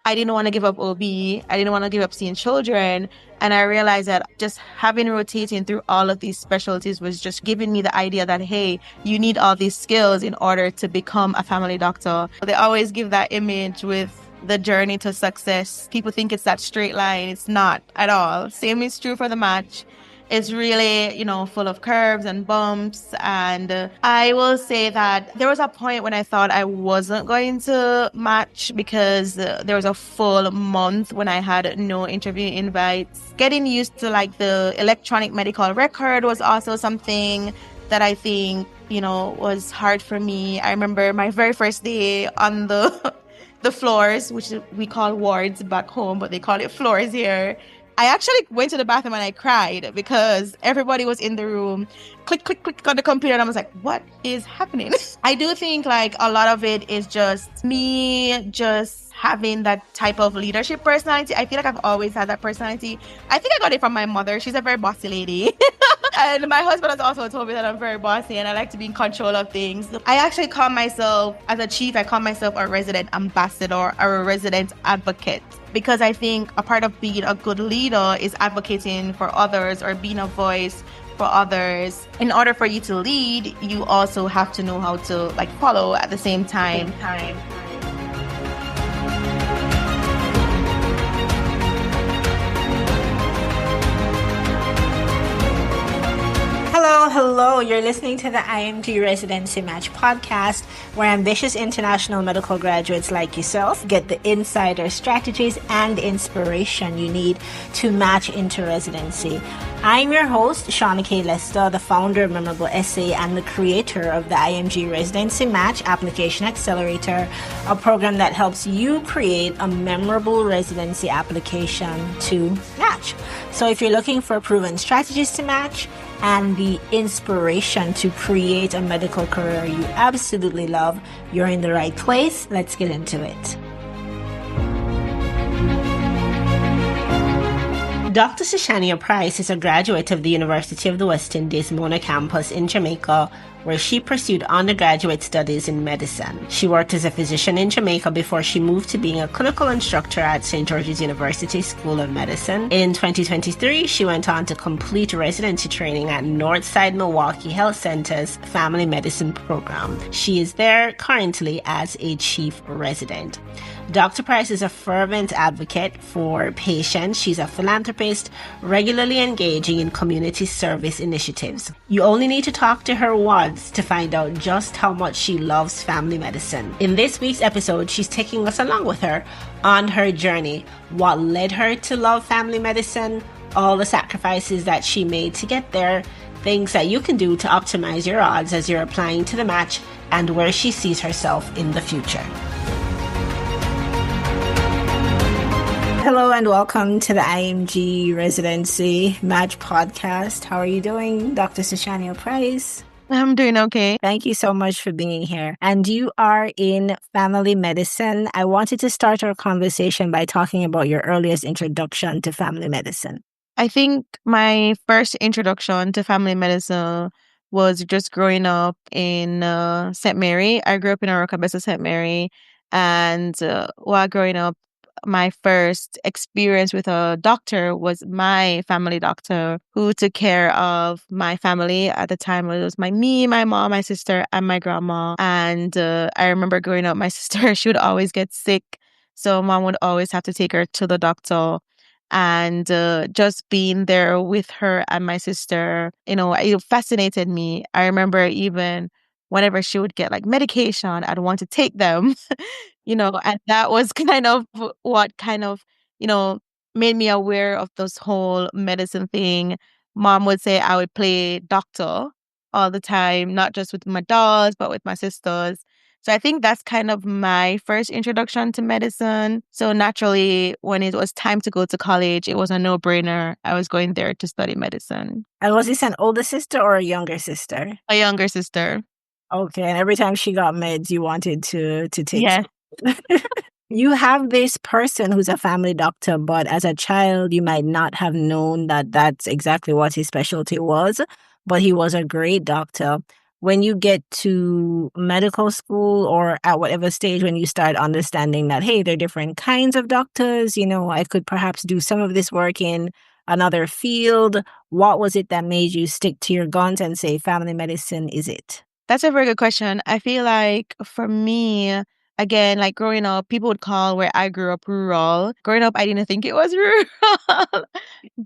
I didn't want to give up OB. I didn't want to give up seeing children. And I realized that just having rotating through all of these specialties was just giving me the idea that, hey, you need all these skills in order to become a family doctor. They always give that image with the journey to success. People think it's that straight line. It's not at all. Same is true for the match. It's really, full of curves and bumps. And I will say that there was a point when I thought I wasn't going to match because there was a full month when I had no interview invites. Getting used to like the electronic medical record was also something that I think, was hard for me. I remember my very first day on the the floors, which we call wards back home, but they call it floors here. I actually went to the bathroom and I cried because everybody was in the room, click, click, click on the computer. And I was like, what is happening? I do think like a lot of it is just me just having that type of leadership personality. I feel like I've always had that personality. I think I got it from my mother. She's a very bossy lady. And my husband has also told me that I'm very bossy and I like to be in control of things. I actually call myself, as a chief, I call myself a resident ambassador or a resident advocate. Because I think a part of being a good leader is advocating for others or being a voice for others. In order for you to lead, you also have to know how to like follow at the same time. Hello. You're listening to the IMG Residency Match podcast, where ambitious international medical graduates like yourself get the insider strategies and inspiration you need to match into residency. I'm your host, Shauna K. Lester, the founder of Memorable Essay and the creator of the IMG Residency Match Application Accelerator, a program that helps you create a memorable residency application to match. So if you're looking for proven strategies to match and the inspiration to create a medical career you absolutely love, you're in the right place. Let's get into it. Dr. Sushania Pryce is a graduate of the University of the West Indies Mona campus in Jamaica, where she pursued undergraduate studies in medicine. She worked as a physician in Jamaica before she moved to being a clinical instructor at St. George's University School of Medicine. In 2023, she went on to complete residency training at Northside Milwaukee Health Center's Family Medicine program. She is there currently as a chief resident. Dr. Pryce is a fervent advocate for patients. She's a philanthropist, regularly engaging in community service initiatives. You only need to talk to her once to find out just how much she loves family medicine. In this week's episode, she's taking us along with her on her journey, what led her to love family medicine, all the sacrifices that she made to get there, things that you can do to optimize your odds as you're applying to the match, and where she sees herself in the future. Hello and welcome to the IMG Residency Match podcast. How are you doing, Dr. Sushania Pryce? I'm doing okay. Thank you so much for being here. And you are in family medicine. I wanted to start our conversation by talking about your earliest introduction to family medicine. I think my first introduction to family medicine was just growing up in St. Mary. I grew up in Arokabesa, St. Mary. And while growing up, my first experience with a doctor was my family doctor who took care of my family. At the time, it was me, my mom, my sister, and my grandma. And I remember growing up, my sister, she would always get sick. So mom would always have to take her to the doctor. And just being there with her and my sister, it fascinated me. I remember even whenever she would get like medication, I'd want to take them. And that was kind of what made me aware of this whole medicine thing. Mom would say I would play doctor all the time, not just with my dolls, but with my sisters. So I think that's kind of my first introduction to medicine. So naturally, when it was time to go to college, it was a no-brainer. I was going there to study medicine. And was this an older sister or a younger sister? A younger sister. Okay, and every time she got meds, you wanted to take Yes. You have this person who's a family doctor, but as a child, you might not have known that that's exactly what his specialty was, but he was a great doctor. when you get to medical school or at whatever stage when you start understanding that, hey, there are different kinds of doctors, I could perhaps do some of this work in another field. What was it that made you stick to your guns and say family medicine is it? That's a very good question. I feel like for me, again, like growing up, people would call where I grew up rural. Growing up, I didn't think it was rural.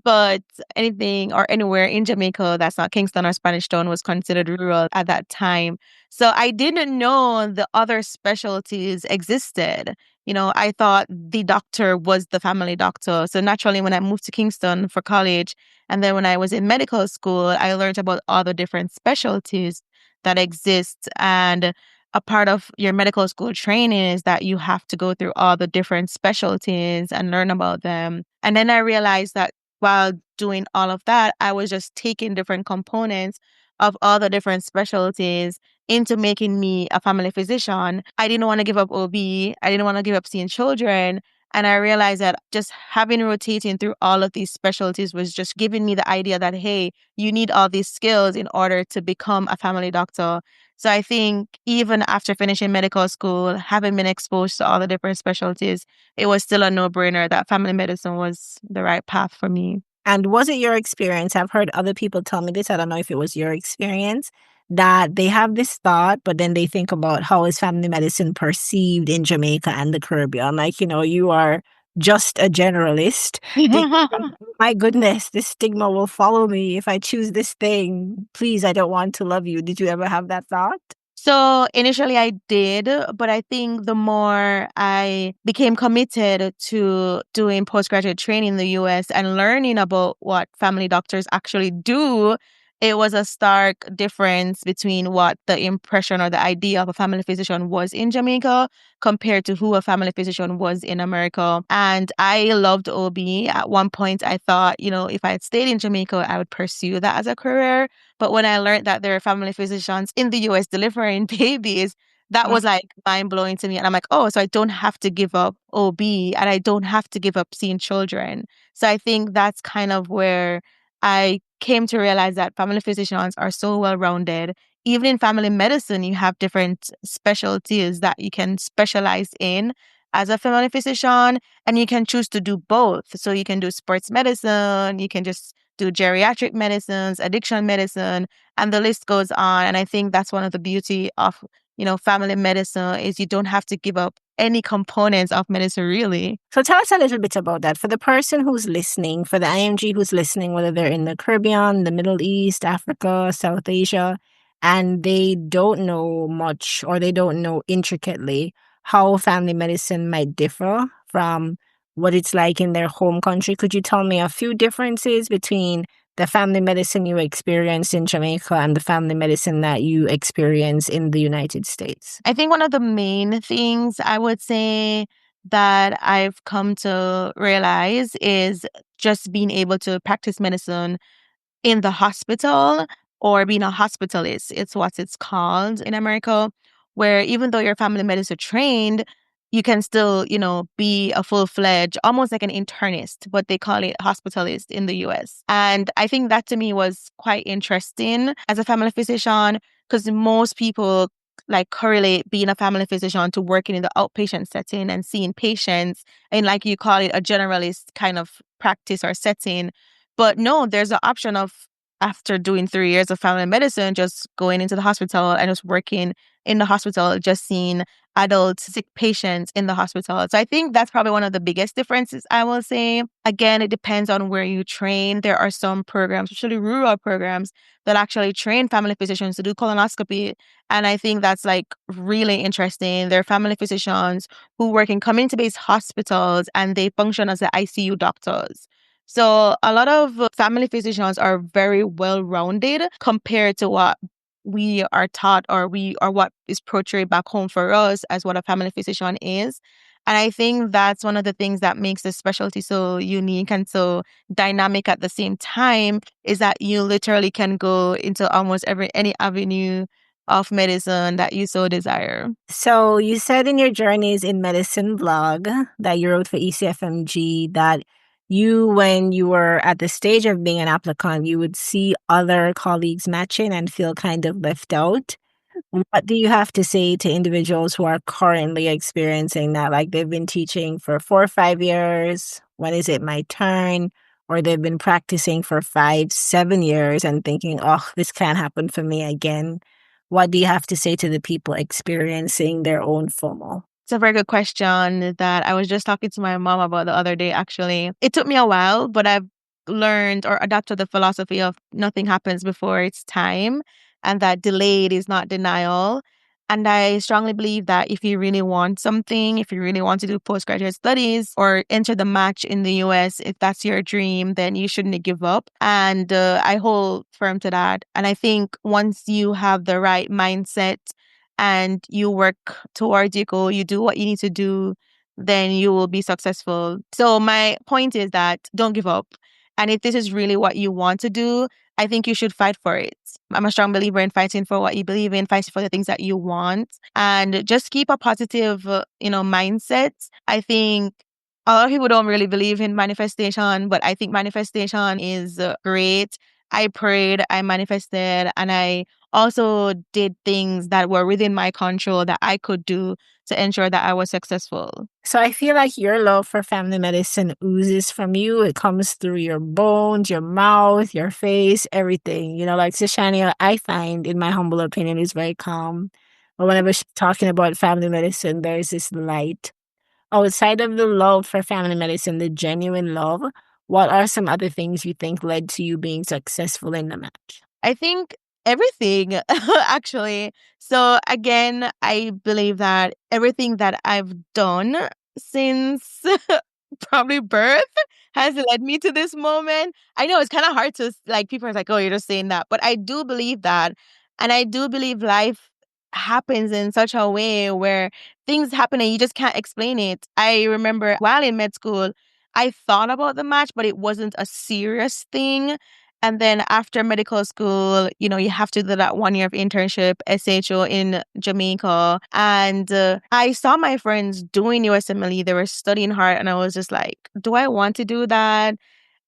But anything or anywhere in Jamaica that's not Kingston or Spanish Town was considered rural at that time. So I didn't know the other specialties existed. I thought the doctor was the family doctor. So naturally, when I moved to Kingston for college, and then when I was in medical school, I learned about all the different specialties that exist. And a part of your medical school training is that you have to go through all the different specialties and learn about them. And then I realized that while doing all of that, I was just taking different components of all the different specialties into making me a family physician. I didn't want to give up OB. I didn't want to give up seeing children. And I realized that just having rotating through all of these specialties was just giving me the idea that, hey, you need all these skills in order to become a family doctor. So I think even after finishing medical school, having been exposed to all the different specialties, it was still a no-brainer that family medicine was the right path for me. And was it your experience? I've heard other people tell me this. I don't know if it was your experience that they have this thought, but then they think about how is family medicine perceived in Jamaica and the Caribbean. Like, you are just a generalist. They think, "Oh my goodness, this stigma will follow me if I choose this thing. Please, I don't want to love you." Did you ever have that thought? So initially I did, but I think the more I became committed to doing postgraduate training in the US and learning about what family doctors actually do, it was a stark difference between what the impression or the idea of a family physician was in Jamaica compared to who a family physician was in America. And I loved OB. At one point, I thought, if I had stayed in Jamaica, I would pursue that as a career. But when I learned that there are family physicians in the US delivering babies, that was like mind blowing to me. And I'm like, oh, so I don't have to give up OB and I don't have to give up seeing children. So I think that's kind of where I came to realize that family physicians are so well rounded. Even in family medicine, you have different specialties that you can specialize in as a family physician, and you can choose to do both. So you can do sports medicine, you can just do geriatric medicines, addiction medicine, and the list goes on. And I think that's one of the beauty of, family medicine is you don't have to give up any components of medicine really. So tell us a little bit about that. For the person who's listening, for the IMG who's listening, whether they're in the Caribbean, the Middle East, Africa, South Asia, and they don't know much or they don't know intricately how family medicine might differ from what it's like in their home country. Could you tell me a few differences between the family medicine you experienced in Jamaica and the family medicine that you experience in the United States? I think one of the main things I would say that I've come to realize is just being able to practice medicine in the hospital or being a hospitalist. It's what it's called in America, where even though you're family medicine trained, you can still, be a full-fledged, almost like an internist, but they call it hospitalist in the US. And I think that to me was quite interesting as a family physician because most people like correlate being a family physician to working in the outpatient setting and seeing patients and like you call it a generalist kind of practice or setting. But no, there's an option of after doing 3 years of family medicine, just going into the hospital and just working in the hospital, just seeing adult sick patients in the hospital. So I think that's probably one of the biggest differences, I will say. Again, it depends on where you train. There are some programs, especially rural programs, that actually train family physicians to do colonoscopy. And I think that's like really interesting. There are family physicians who work in community-based hospitals and they function as the ICU doctors. So a lot of family physicians are very well-rounded compared to what we are taught or what is portrayed back home for us as what a family physician is. And I think that's one of the things that makes this specialty so unique and so dynamic at the same time is that you literally can go into almost any avenue of medicine that you so desire. So you said in your Journeys in Medicine blog that you wrote for ECFMG that when you were at the stage of being an applicant, you would see other colleagues matching and feel kind of left out. What do you have to say to individuals who are currently experiencing that? Like they've been teaching for 4 or 5 years. When is it my turn? Or they've been practicing for 5, 7 years and thinking, oh, this can't happen for me again. What do you have to say to the people experiencing their own FOMO? It's a very good question that I was just talking to my mom about the other day, actually. It took me a while, but I've learned or adopted the philosophy of nothing happens before it's time and that delayed is not denial. And I strongly believe that if you really want something, if you really want to do postgraduate studies or enter the match in the US, if that's your dream, then you shouldn't give up. And I hold firm to that. And I think once you have the right mindset and you work towards your goal, you do what you need to do, then you will be successful. So my point is that don't give up. And if this is really what you want to do, I think you should fight for it. I'm a strong believer in fighting for what you believe in, fighting for the things that you want, and just keep a positive, mindset. I think a lot of people don't really believe in manifestation, but I think manifestation is great. I prayed, I manifested, and I also did things that were within my control that I could do to ensure that I was successful. So I feel like your love for family medicine oozes from you. It comes through your bones, your mouth, your face, everything. Like Sushania, I find, in my humble opinion, is very calm. But whenever she's talking about family medicine, there's this light. Outside of the love for family medicine, the genuine love, what are some other things you think led to you being successful in the match? I think everything, actually. So again, I believe that everything that I've done since probably birth has led me to this moment. I know it's kind of hard to like people are like, "Oh, you're just saying that." But I do believe that. And I do believe life happens in such a way where things happen and you just can't explain it. I remember while in med school, I thought about the match, but it wasn't a serious thing. And then after medical school, you have to do that 1 year of internship, SHO in Jamaica. And I saw my friends doing USMLE. They were studying hard. And I was just like, do I want to do that?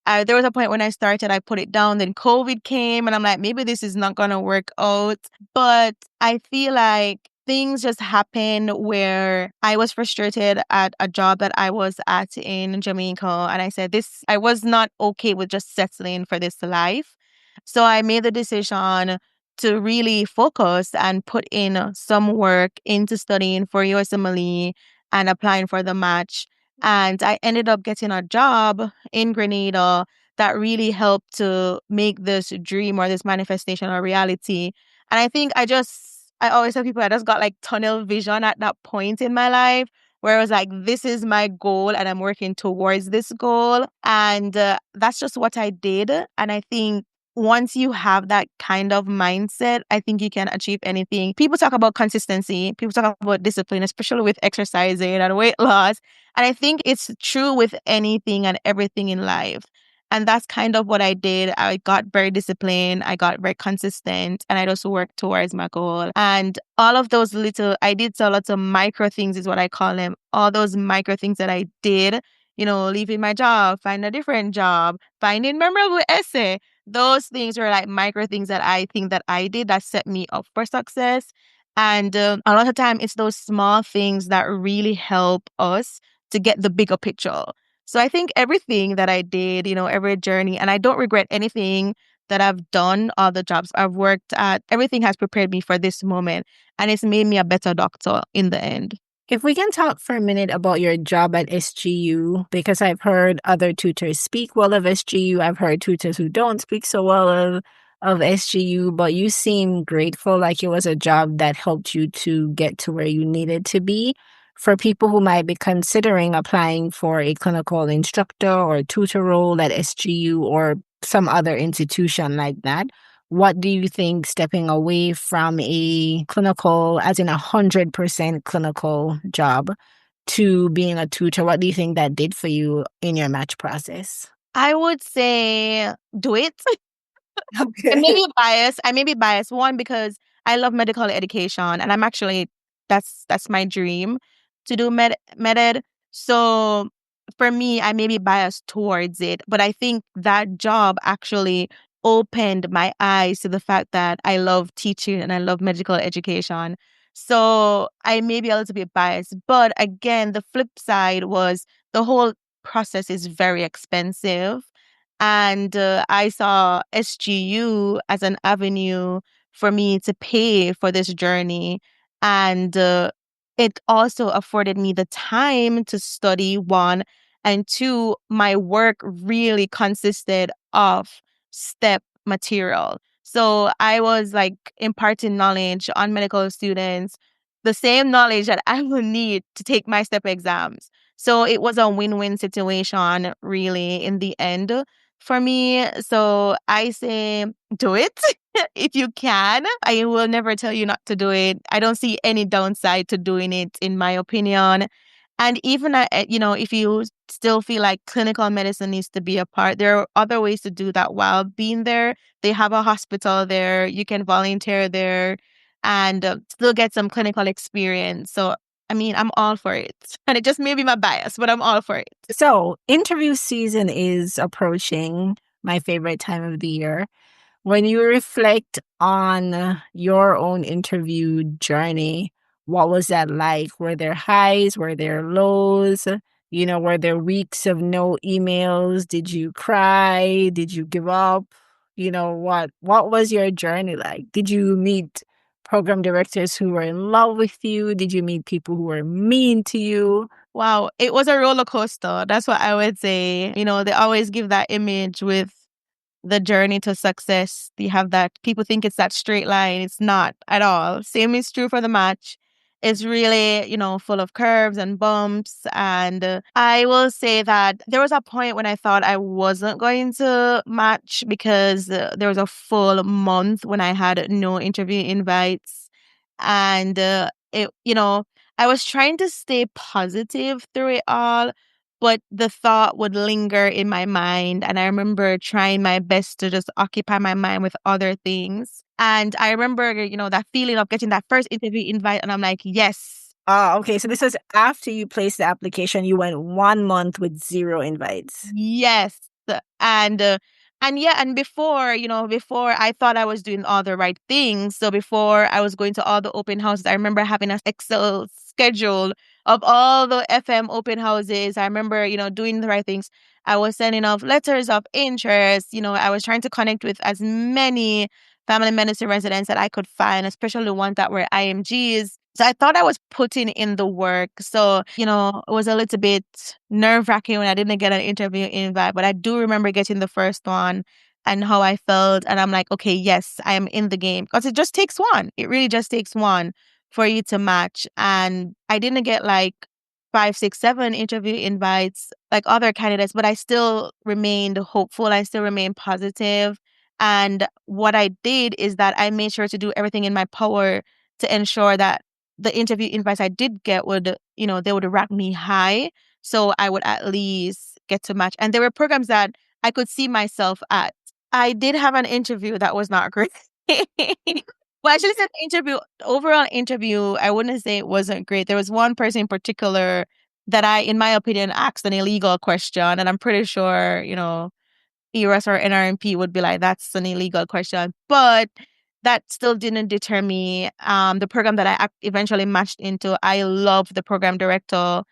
There was a point when I started, I put it down, then COVID came, and I'm like, maybe this is not going to work out. But I feel like things just happened where I was frustrated at a job that I was at in Jamaica. And I said, I was not okay with just settling for this life. So I made the decision to really focus and put in some work into studying for USMLE and applying for the match. And I ended up getting a job in Grenada that really helped to make this dream or this manifestation a reality. And I think I always tell people I just got like tunnel vision at that point in my life where I was like, this is my goal and I'm working towards this goal. And that's just what I did. And I think once you have that kind of mindset, I think you can achieve anything. People talk about consistency, people talk about discipline, especially with exercising and weight loss. And I think it's true with anything and everything in life. And that's kind of what I did. I got very disciplined, I got very consistent, and I just worked towards my goal. And all of those I did so lots of micro things, is what I call them. All those micro things that I did, leaving my job, find a different job, finding memorable essay. Those things were like micro things that I think that I did that set me up for success. And a lot of time, it's those small things that really help us to get the bigger picture. So I think everything that I did, every journey, and I don't regret anything that I've done, all the jobs I've worked at, everything has prepared me for this moment. And it's made me a better doctor in the end. If we can talk for a minute about your job at SGU, because I've heard other tutors speak well of SGU. I've heard tutors who don't speak so well of SGU, but you seem grateful, like it was a job that helped you to get to where you needed to be. For people who might be considering applying for a clinical instructor or tutor role at SGU or some other institution like that, what do you think stepping away from a clinical, as in 100% clinical job, to being a tutor, what do you think that did for you in your match process? I would say do it. I may Okay. be biased. I may be biased. One, because I love medical education and I'm actually, that's my dream to do med ed. So for me, I may be biased towards it, but I think that job actually opened my eyes to the fact that I love teaching and I love medical education. So I may be a little bit biased. But again, the flip side was the whole process is very expensive. And I saw SGU as an avenue for me to pay for this journey. And it also afforded me the time to study, one, and two, my work really consisted of step material. So I was like imparting knowledge on medical students, the same knowledge that I will need to take my step exams. So it was a win-win situation, really, in the end for me. So I say, do it if you can. I will never tell you not to do it. I don't see any downside to doing it, in my opinion. And even, if you still feel like clinical medicine needs to be a part, there are other ways to do that while being there. They have a hospital there. You can volunteer there and still get some clinical experience. So, I mean, I'm all for it. And it just may be my bias, but I'm all for it. So, interview season is approaching, my favorite time of the year. When you reflect on your own interview journey, what was that like? Were there highs? Were there lows? Were there weeks of no emails? Did you cry? Did you give up? What was your journey like? Did you meet program directors who were in love with you? Did you meet people who were mean to you? Wow, it was a roller coaster. That's what I would say. They always give that image with the journey to success. You have that people think it's that straight line. It's not at all. Same is true for the match. It's really, full of curves and bumps. And I will say that there was a point when I thought I wasn't going to match because there was a full month when I had no interview invites. And I was trying to stay positive through it all, but the thought would linger in my mind. And I remember trying my best to just occupy my mind with other things. And I remember, that feeling of getting that first interview invite. And I'm like, yes. Okay. So this was after you placed the application. You went 1 month with zero invites. Yes. And yeah, and before I thought I was doing all the right things. So before I was going to all the open houses, I remember having an Excel schedule of all the FM open houses. I remember, doing the right things. I was sending off letters of interest. I was trying to connect with as many family medicine residents that I could find, especially the ones that were IMGs. So I thought I was putting in the work. So, it was a little bit nerve-wracking when I didn't get an interview invite, but I do remember getting the first one and how I felt. And I'm like, okay, yes, I am in the game. Because it just takes one. It really just takes one for you to match. And I didn't get like 5, 6, 7 interview invites like other candidates, but I still remained hopeful. I still remained positive. And what I did is that I made sure to do everything in my power to ensure that the interview invites I did get would, they would rank me high. So I would at least get to match. And there were programs that I could see myself at. I did have an interview that was not great. Well, actually, said the overall interview, I wouldn't say it wasn't great. There was one person in particular that in my opinion, asked an illegal question. And I'm pretty sure, ERS or NRMP would be like, that's an illegal question. But that still didn't deter me. The program that I eventually matched into, I love the program director.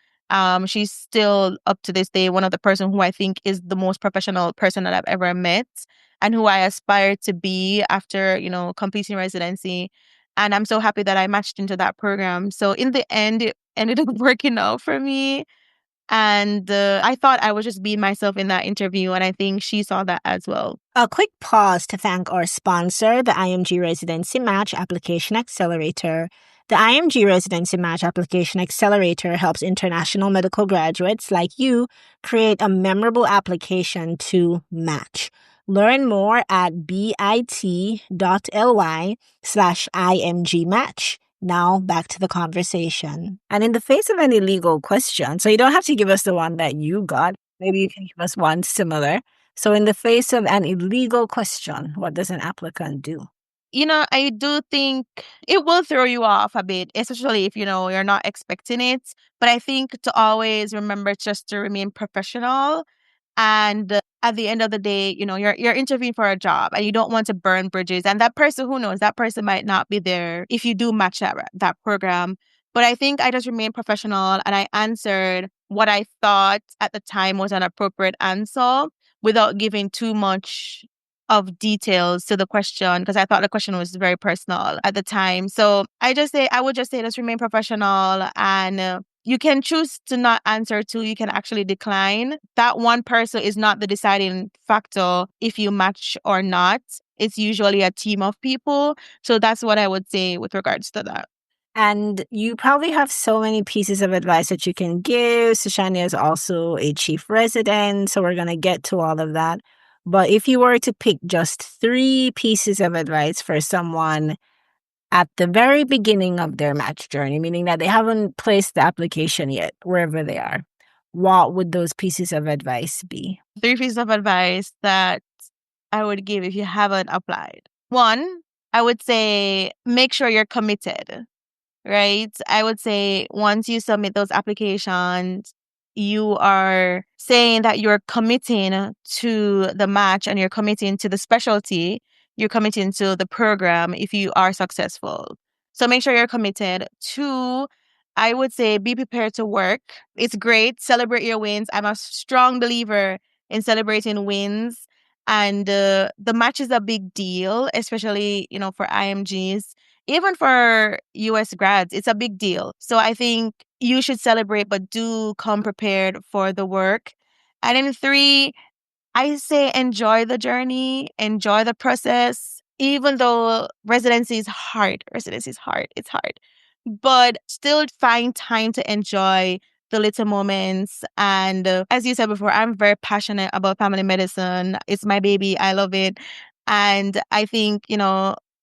She's still up to this day one of the person who I think is the most professional person that I've ever met and who I aspire to be after, completing residency. And I'm so happy that I matched into that program. So in the end, it ended up working out for me. And I thought I was just being myself in that interview. And I think she saw that as well. A quick pause to thank our sponsor, the IMG Residency Match Application Accelerator. The IMG Residency Match Application Accelerator helps international medical graduates like you create a memorable application to match. Learn more at bit.ly/IMG match. Now, back to the conversation. And in the face of an illegal question, so you don't have to give us the one that you got. Maybe you can give us one similar. So in the face of an illegal question, what does an applicant do? I do think it will throw you off a bit, especially if, you're not expecting it. But I think to always remember just to remain professional. And at the end of the day, you're interviewing for a job and you don't want to burn bridges. And that person, who knows, that person might not be there if you do match that program. But I think I just remained professional and I answered what I thought at the time was an appropriate answer without giving too much of details to the question because I thought the question was very personal at the time. So I would just say, let's remain professional and you can choose to not answer to, you can actually decline. That one person is not the deciding factor if you match or not. It's usually a team of people. So that's what I would say with regards to that. And you probably have so many pieces of advice that you can give. Sushania is also a chief resident, so we're going to get to all of that. But if you were to pick just 3 pieces of advice for someone at the very beginning of their match journey, meaning that they haven't placed the application yet, wherever they are, what would those pieces of advice be? 3 pieces of advice that I would give if you haven't applied. 1, I would say make sure you're committed. Right? I would say once you submit those applications, you are saying that you're committing to the match and you're committing to the specialty, you're committing to the program if you are successful. So make sure you're committed. 2, I would say be prepared to work. It's great. Celebrate your wins. I'm a strong believer in celebrating wins. And the match is a big deal, especially, for IMGs. Even for US grads, it's a big deal. So I think you should celebrate, but do come prepared for the work. And then 3, I say enjoy the journey, enjoy the process, even though residency is hard. Residency is hard. It's hard. But still find time to enjoy the little moments. And as you said before, I'm very passionate about family medicine. It's my baby. I love it. And I think,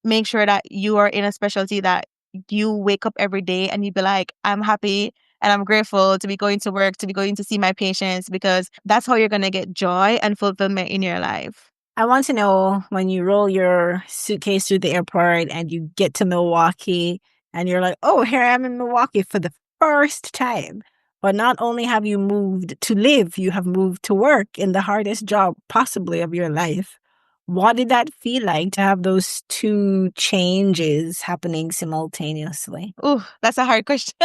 make sure that you are in a specialty that you wake up every day and you be like, I'm happy and I'm grateful to be going to work, to be going to see my patients, because that's how you're going to get joy and fulfillment in your life. I want to know, when you roll your suitcase through the airport and you get to Milwaukee and you're like, oh, here I am in Milwaukee for the first time. But not only have you moved to live, you have moved to work in the hardest job possibly of your life. What did that feel like to have those 2 changes happening simultaneously? Oh, that's a hard question.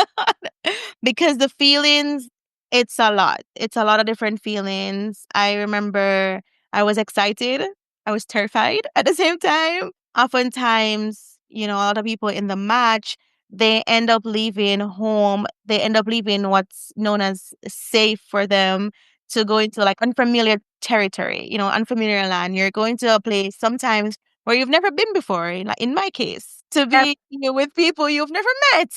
Because the feelings, it's a lot. It's a lot of different feelings. I remember I was excited. I was terrified at the same time. Oftentimes, a lot of people in the match, they end up leaving home. They end up leaving what's known as safe for them to go into like unfamiliar territory, unfamiliar land. You're going to a place sometimes where you've never been before, like in my case, to be with people you've never met.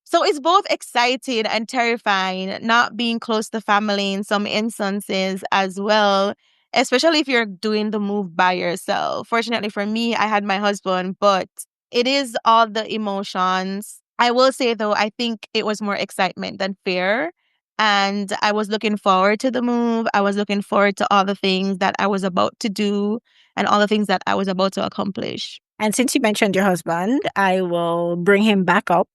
So it's both exciting and terrifying, not being close to family in some instances as well, especially if you're doing the move by yourself. Fortunately for me, I had my husband, but it is all the emotions. I will say, though, I think it was more excitement than fear. And I was looking forward to the move. I was looking forward to all the things that I was about to do and all the things that I was about to accomplish. And since you mentioned your husband, I will bring him back up.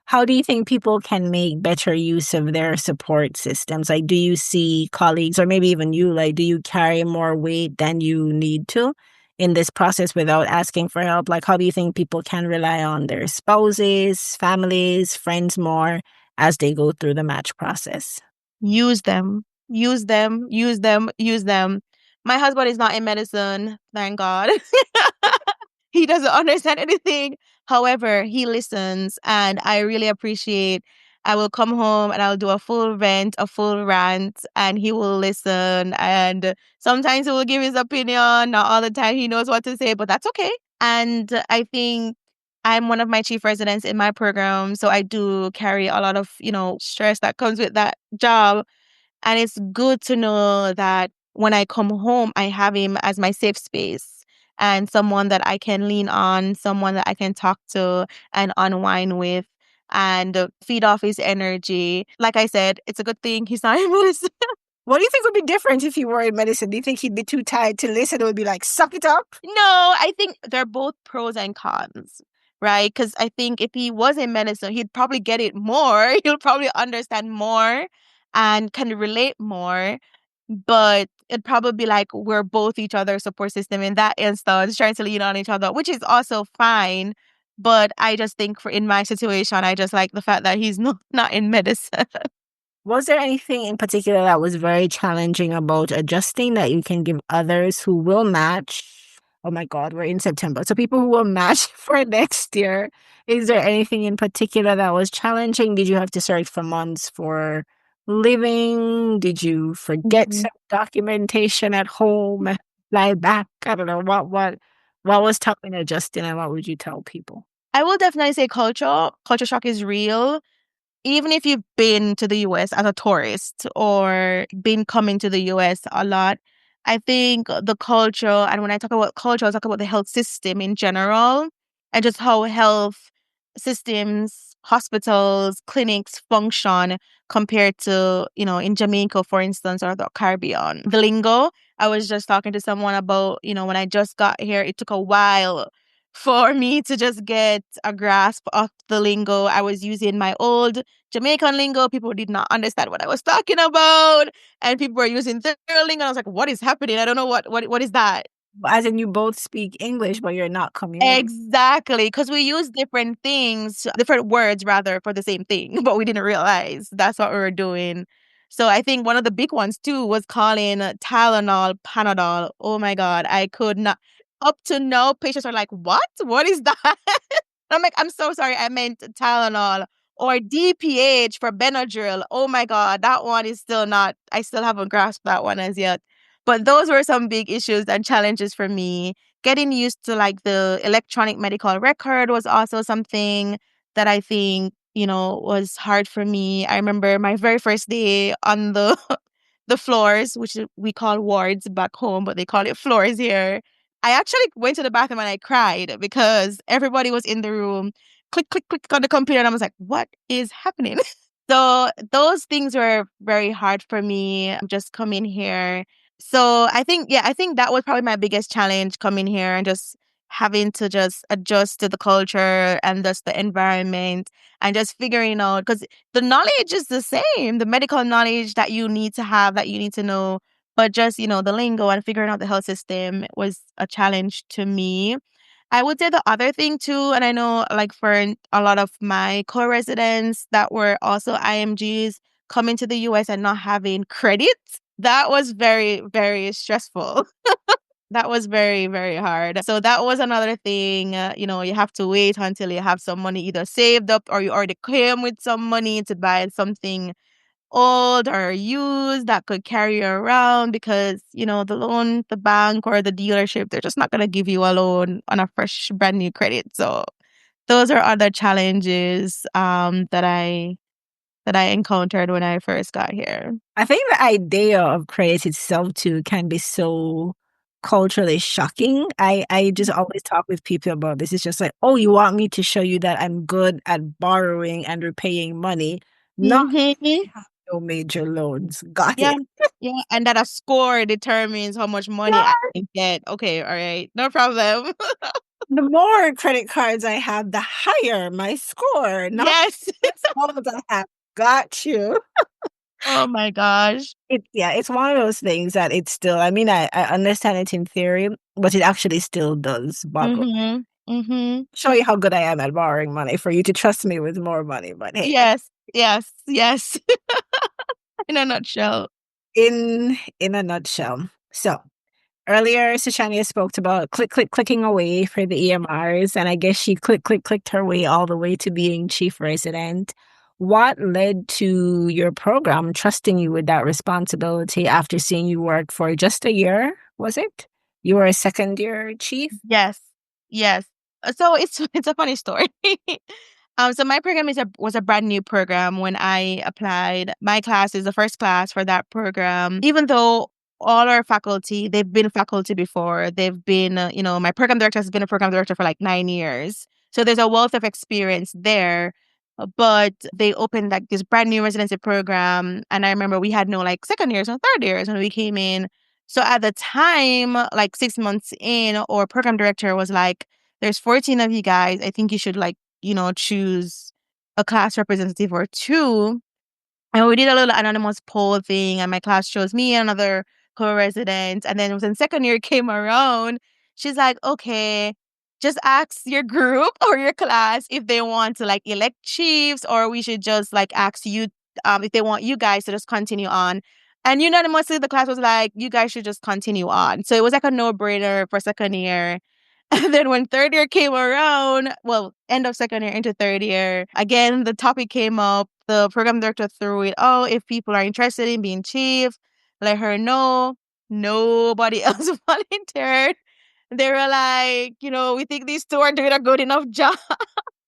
How do you think people can make better use of their support systems? Like, do you see colleagues or maybe even you, like, do you carry more weight than you need to in this process without asking for help? Like, how do you think people can rely on their spouses, families, friends more as they go through the match process? Use them, use them, use them, use them. My husband is not in medicine, thank God. He doesn't understand anything. However, he listens, and I really appreciate. I will come home and I'll do a full vent, a full rant, and he will listen. And sometimes he will give his opinion. Not all the time he knows what to say, but that's okay. And I think I'm one of my chief residents in my program, so I do carry a lot of, stress that comes with that job. And it's good to know that when I come home, I have him as my safe space and someone that I can lean on, someone that I can talk to and unwind with and feed off his energy. Like I said, it's a good thing he's not in medicine. What do you think would be different if he were in medicine? Do you think he'd be too tired to listen? It would be like, suck it up? No, I think they're both pros and cons, right? Because I think if he was in medicine, he'd probably get it more. He'll probably understand more and can relate more. But it'd probably be like we're both each other's support system in that instance, trying to lean on each other, which is also fine. But I just think for in my situation, I just like the fact that he's not in medicine. Was there anything in particular that was very challenging about adjusting that you can give others who will match? Oh my God, we're in September. So people who will match for next year. Is there anything in particular that was challenging? Did you have to search for months for living? Did you forget Mhm. some documentation at home and fly back? I don't know. What was tough in adjusting and what would you tell people? I will definitely say culture shock is real. Even if you've been to the US as a tourist or been coming to the US a lot, I think the culture, and when I talk about culture, I talk about the health system in general and just how health systems, hospitals, clinics function compared to, in Jamaica, for instance, or the Caribbean. The lingo, I was just talking to someone about, when I just got here, it took a while for me to just get a grasp of the lingo. I was using my old Jamaican lingo. People did not understand what I was talking about. And people were using their lingo. I was like, what is happening? I don't know what is that. As in, you both speak English, but you're not communicating. Exactly. Because we use different things, different words rather, for the same thing, but we didn't realize that's what we were doing. So I think one of the big ones too was calling Tylenol Panadol. Oh my God. I could not. Up to now, patients are like, what? What is that? I'm like, I'm so sorry. I meant Tylenol or DPH for Benadryl. Oh my God, that one is still not, I still haven't grasped that one as yet. But those were some big issues and challenges for me. Getting used to like the electronic medical record was also something that I think, was hard for me. I remember my very first day on the the floors, which we call wards back home, but they call it floors here. I actually went to the bathroom and I cried because everybody was in the room. Click, click, click on the computer. And I was like, what is happening? So those things were very hard for me just coming here. So I think that was probably my biggest challenge coming here and just having to just adjust to the culture and just the environment and just figuring out because the knowledge is the same, the medical knowledge that you need to have, that you need to know, but just, the lingo and figuring out the health system was a challenge to me. I would say the other thing too, and I know like for a lot of my co-residents that were also IMGs coming to the US and not having credits, that was very, very stressful. That was very, very hard. So that was another thing. You have to wait until you have some money either saved up or you already came with some money to buy something old or used that could carry you around because, the bank or the dealership, they're just not going to give you a loan on a fresh, brand new credit. So those are other challenges that I encountered when I first got here. I think the idea of credit itself too can be so culturally shocking. I just always talk with people about this. It's just like, oh, you want me to show you that I'm good at borrowing and repaying money, not Mm-hmm. no major loans. Got Yeah. it. Yeah. And that a score determines how much money I Yeah. can get. Okay. All right. No problem. The more credit cards I have, the higher my score. Not Yes. just loans I have. Got you. Oh my gosh. It's one of those things that it's still, I mean, I understand it in theory, but it actually still does boggle. Mm-hmm. Mm-hmm. Show you how good I am at borrowing money for you to trust me with more money. But hey, Yes. Yes. Yes. In a nutshell. in a nutshell. So earlier, Sushania spoke about clicking away for the EMRs, and I guess she clicked her way all the way to being chief resident. What led to your program trusting you with that responsibility after seeing you work for just a year? Was it? You were a second year chief? Yes. Yes. So it's a funny story. So my program was a brand new program when I applied. My class is the first class for that program. Even though all our faculty, they've been faculty before. They've been, my program director has been a program director for like 9 years. So there's a wealth of experience there. but they opened like this brand new residency program. And I remember we had no like second years and third years when we came in. So at the time, like 6 months in, our program director was like, there's 14 of you guys. I think you should like, choose a class representative or two. And we did a little anonymous poll thing, and my class chose me and another co-resident. And then when second year came around, she's like, okay, just ask your group or your class if they want to like elect chiefs, or we should just like ask you if they want you guys to just continue on. And unanimously, the class was like, you guys should just continue on. So it was like a no-brainer for second year. And then when third year came around, well, end of second year into third year, again, the topic came up. The program director threw it, oh, if people are interested in being chief, let her know. Nobody else volunteered. They were like, we think these two are doing a good enough job.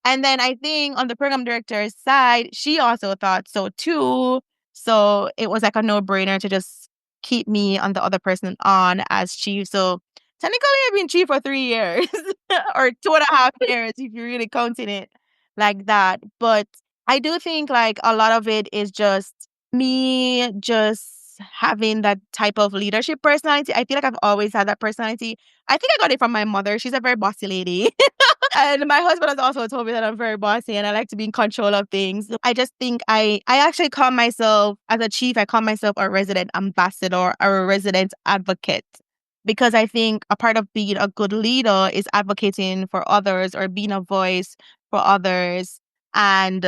And then I think on the program director's side, she also thought so too. So it was like a no-brainer to just keep me and the other person on as chief. So technically I've been chief for 3 years or 2.5 years if you're really counting it like that. But I do think like a lot of it is just me just having that type of leadership personality. I feel like I've always had that personality. I think I got it from my mother. She's a very bossy lady. And my husband has also told me that I'm very bossy and I like to be in control of things. I just think I actually call myself, as a chief, I call myself a resident ambassador or a resident advocate. Because I think a part of being a good leader is advocating for others or being a voice for others. And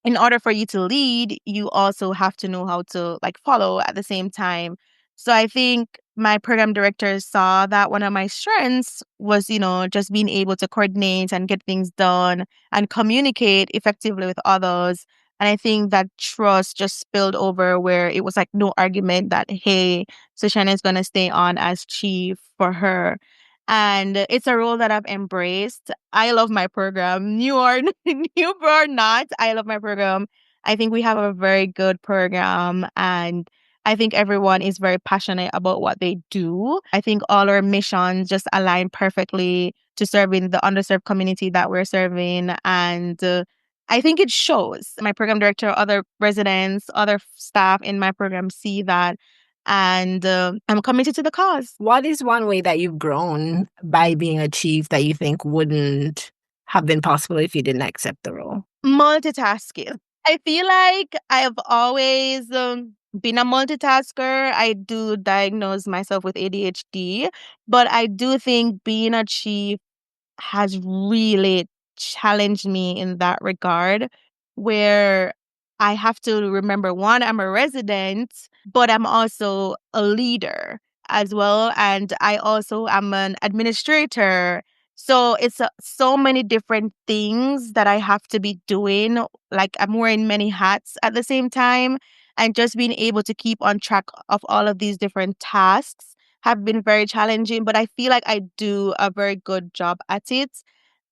in order for you to lead, you also have to know how to like follow at the same time. So I think my program director saw that one of my strengths was, just being able to coordinate and get things done and communicate effectively with others. And I think that trust just spilled over where it was like no argument that, hey, Sushania is going to stay on as chief for her. And it's a role that I've embraced. I love my program. New or not, I love my program. I think we have a very good program, and I think everyone is very passionate about what they do. I think all our missions just align perfectly to serving the underserved community that we're serving. And I think it shows. My program director, other residents, other staff in my program see that. And I'm committed to the cause. What is one way that you've grown by being a chief that you think wouldn't have been possible if you didn't accept the role? Multitasking. I feel like I've always been a multitasker. I do diagnose myself with ADHD, but I do think being a chief has really challenged me in that regard, where I have to remember, one, I'm a resident, but I'm also a leader as well. And I also am an administrator. So it's so many different things that I have to be doing. Like I'm wearing many hats at the same time. And just being able to keep on track of all of these different tasks have been very challenging, but I feel like I do a very good job at it.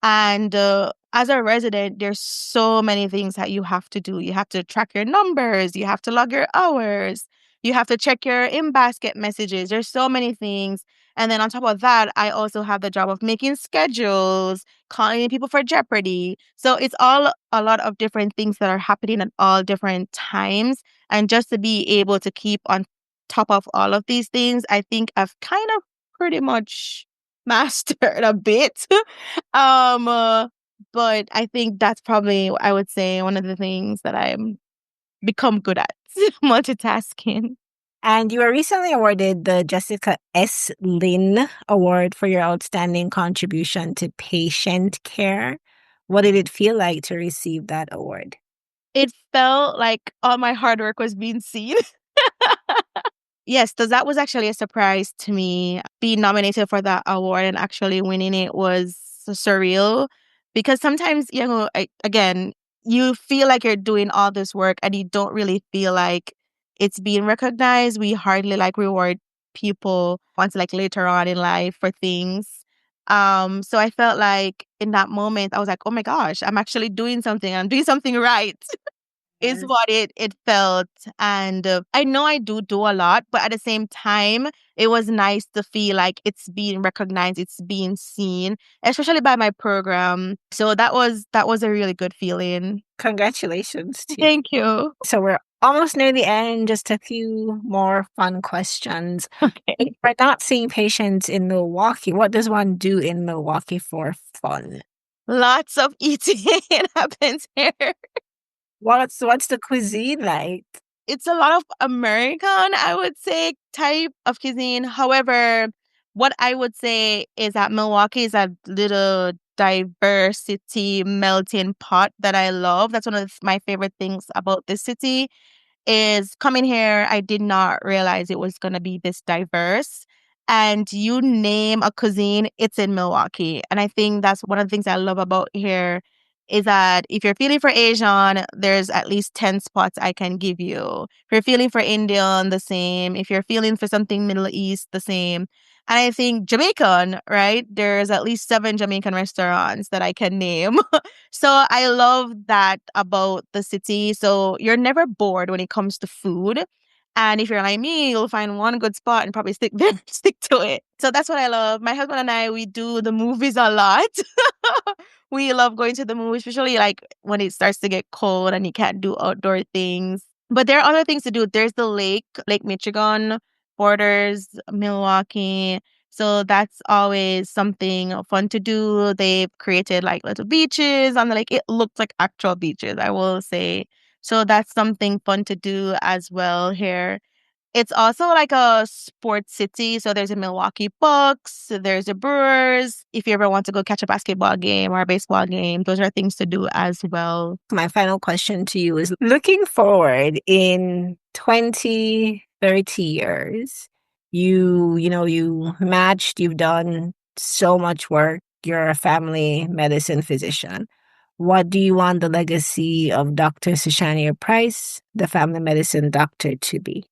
And as a resident, there's so many things that you have to do. You have to track your numbers, you have to log your hours, you have to check your in-basket messages. There's so many things. And then on top of that, I also have the job of making schedules, calling people for Jeopardy. So it's all a lot of different things that are happening at all different times. And just to be able to keep on top of all of these things, I think I've kind of pretty much mastered a bit. um, uh, but I think that's probably, I would say, one of the things that I'm become good at, multitasking. And you were recently awarded the Jessica S. Lynn Award for your outstanding contribution to patient care. What did it feel like to receive that award? It felt like all my hard work was being seen. Yes, so that was actually a surprise to me. Being nominated for that award and actually winning it was surreal, because sometimes, again, you feel like you're doing all this work and you don't really feel like it's being recognized. We hardly like reward people once like later on in life for things. So I felt like in that moment, I was like, oh my gosh, I'm actually doing something. I'm doing something right. is what it felt. And I know I do a lot, but at the same time, it was nice to feel like it's being recognized, it's being seen, especially by my program. So that was a really good feeling. Congratulations to you. Thank you. So we're almost near the end. Just a few more fun questions. Okay. If we're not seeing patients in Milwaukee, what does one do in Milwaukee for fun? Lots of eating happens here. What's the cuisine like? It's a lot of American, I would say, type of cuisine. However, what I would say is that Milwaukee is a little diversity melting pot that I love. That's one of my favorite things about this city is coming here. I did not realize it was going to be this diverse. And you name a cuisine, it's in Milwaukee. And I think that's one of the things I love about here is that if you're feeling for Asian, there's at least 10 spots I can give you. If you're feeling for Indian, the same. If you're feeling for something Middle East, the same. And I think Jamaican, right? There's at least 7 Jamaican restaurants that I can name. So I love that about the city. So you're never bored when it comes to food. And if you're like me, you'll find one good spot and probably stick there, stick to it. So that's what I love. My husband and I, we do the movies a lot. We love going to the movies, especially like when it starts to get cold and you can't do outdoor things. But there are other things to do. There's the Lake Michigan borders Milwaukee. So that's always something fun to do. They've created like little beaches on the lake. It looks like actual beaches, I will say. So that's something fun to do as well here. It's also like a sports city. So there's a Milwaukee Bucks, there's a Brewers. If you ever want to go catch a basketball game or a baseball game, those are things to do as well. My final question to you is looking forward in 20, 30 years, you matched, you've done so much work, you're a family medicine physician. What do you want the legacy of Dr. Sushania Pryce, the family medicine doctor, to be?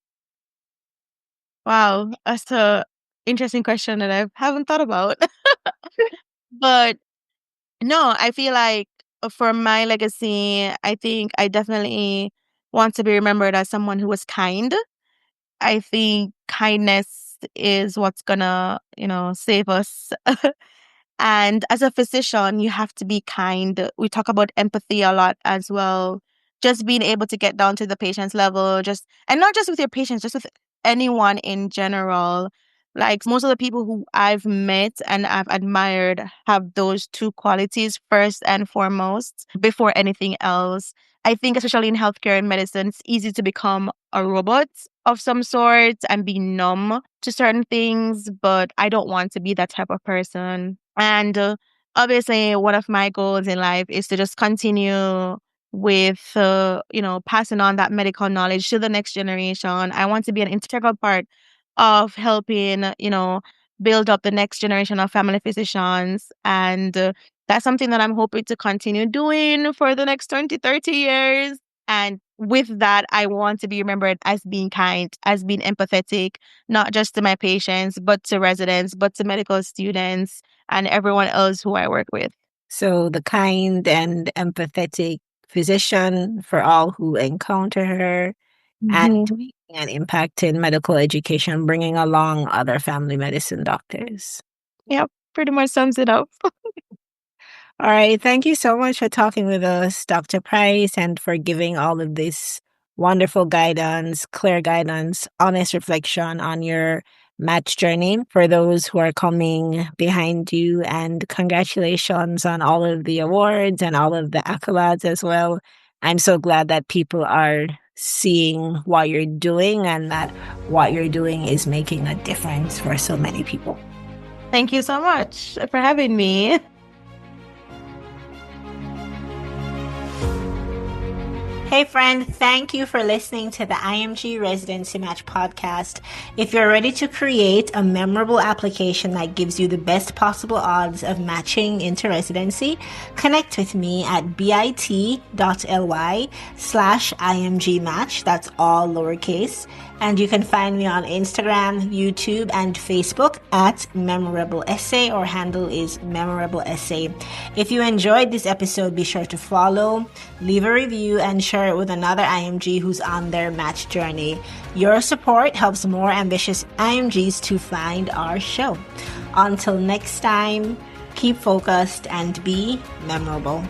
Wow, that's a interesting question that I haven't thought about. But no, I feel like for my legacy, I think I definitely want to be remembered as someone who was kind. I think kindness is what's gonna, save us. And as a physician, you have to be kind. We talk about empathy a lot as well. Just being able to get down to the patient's level, and not just with your patients, just with anyone in general. Like most of the people who I've met and I've admired have those two qualities first and foremost before anything else. I think, especially in healthcare and medicine, it's easy to become a robot of some sort and be numb to certain things, but I don't want to be that type of person. And obviously, one of my goals in life is to just continue with, passing on that medical knowledge to the next generation. I want to be an integral part of helping, build up the next generation of family physicians. And that's something that I'm hoping to continue doing for the next 20, 30 years. And with that, I want to be remembered as being kind, as being empathetic, not just to my patients, but to residents, but to medical students and everyone else who I work with. So the kind and empathetic physician for all who encounter her and Mhm. making an impact in medical education, bringing along other family medicine doctors. Yep, pretty much sums it up. All right. Thank you so much for talking with us, Dr. Price, and for giving all of this wonderful guidance, clear guidance, honest reflection on your match journey for those who are coming behind you. And congratulations on all of the awards and all of the accolades as well. I'm so glad that people are seeing what you're doing and that what you're doing is making a difference for so many people. Thank you so much for having me. Hey friend, thank you for listening to the IMG Residency Match podcast. If you're ready to create a memorable application that gives you the best possible odds of matching into residency, connect with me at bit.ly/IMG match. That's all lowercase. And you can find me on Instagram, YouTube, and Facebook at Memorable Essay. Our handle is Memorable Essay. If you enjoyed this episode, be sure to follow, leave a review, and share share it with another IMG who's on their match journey. Your support helps more ambitious IMGs to find our show. Until next time, keep focused and be memorable.